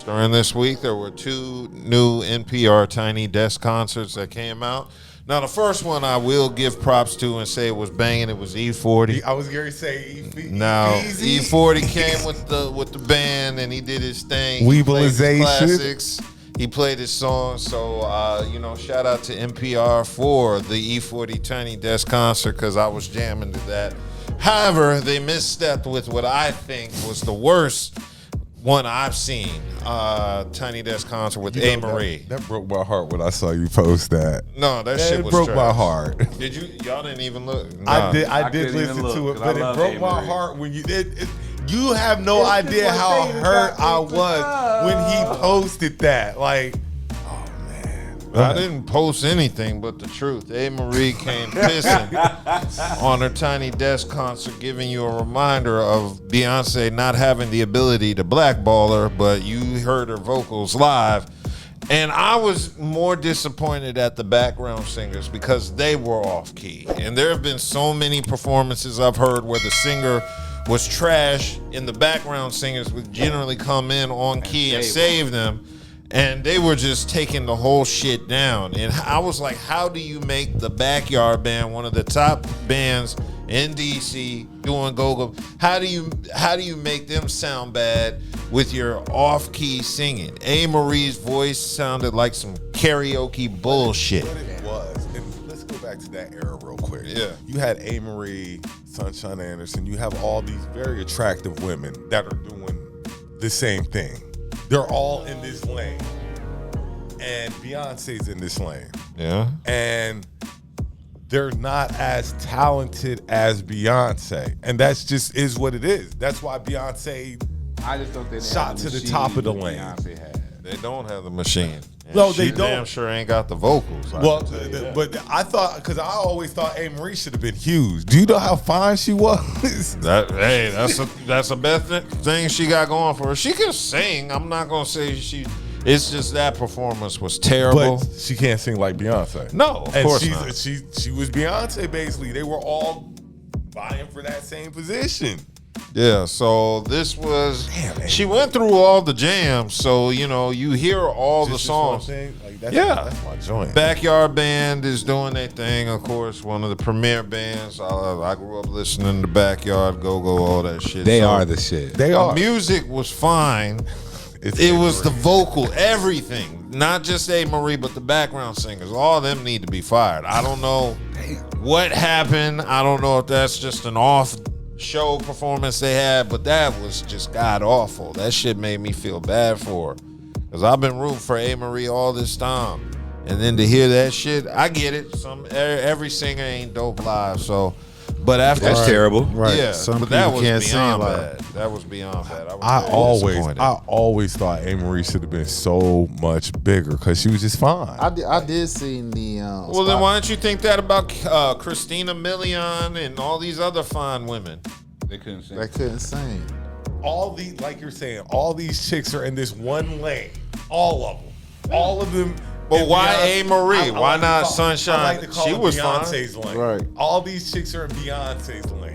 During this week, there were 2 new NPR Tiny Desk concerts that came out. Now, the first one I will give props to and say it was banging. It was E40. I was going to say Now, E40 came with the band and he did his thing. He played his classics. He played his songs. So, shout out to NPR for the E40 Tiny Desk concert because I was jamming to that. However, they misstepped with what I think was the worst one I've seen, Tiny Desk concert with Amerie. That broke my heart when I saw you post that. No, that shit was broke my heart. Did you? Y'all didn't even look. Nah. I did listen to it, but it broke my heart when you did. You have no idea how hurt I was when he posted that. Like, oh man, I didn't post anything but the truth. Amerie came pissing on her Tiny Desk concert, giving you a reminder of Beyonce not having the ability to blackball her, but you heard her vocals live. And I was more disappointed at the background singers because they were off key. And there have been so many performances I've heard where the singer was trash and the background singers would generally come in on key and save them. And they were just taking the whole shit down. And I was like, how do you make the Backyard Band one of the top bands in DC doing go-go? How do you make them sound bad with your off-key singing? Amerie's voice sounded like some karaoke bullshit. What it was, and let's go back to that era real quick. Yeah. You had Amerie, Sunshine Anderson. You have all these very attractive women that are doing the same thing. They're all in this lane. And Beyonce's in this lane. Yeah. And they're not as talented as Beyonce. And that's just is what it is. That's why Beyonce I just don't think they shot to the top of the lane. Beyonce had. They don't have the machine. And No, she they don't. damn sure ain't got the vocals. Well, but I thought, because I always thought Amerie should have been huge. Do you know how fine she was? That's a best thing she got going for her. She can sing. I'm not gonna say she. It's just that performance was terrible. But she can't sing like Beyonce. No, of course not. She was Beyonce basically. They were all vying for that same position. Yeah, so this was. She went through all the jams, so you hear all the songs. That's my joint. Backyard Band is doing their thing, of course. One of the premier bands. I grew up listening to Backyard, Go-Go, all that shit. They are the shit. They are. The music was fine. It was the vocal, everything. Not just Amerie, but the background singers. All of them need to be fired. I don't know what happened. I don't know if that's just an off-show performance they had, but that was just god-awful. That shit made me feel bad for her. Because I've been rooting for Amerie all this time. And then to hear that shit, I get it. Every singer ain't dope live, so... But after that's terrible, right? Yeah, Some but that people was can't beyond sing bad. That was beyond bad. I disappointed. always thought Amerie should have been so much bigger because she was just fine. I did see the. Well, then why don't you think that about Christina Milian and all these other fine women? They couldn't sing. They couldn't sing. All these, like you're saying, all these chicks are in this one lane. All of them. All of them. But why Amerie? Why not I Sunshine? like to call She it was Beyonce's fine. lane. Right. All these chicks are in Beyonce's lane.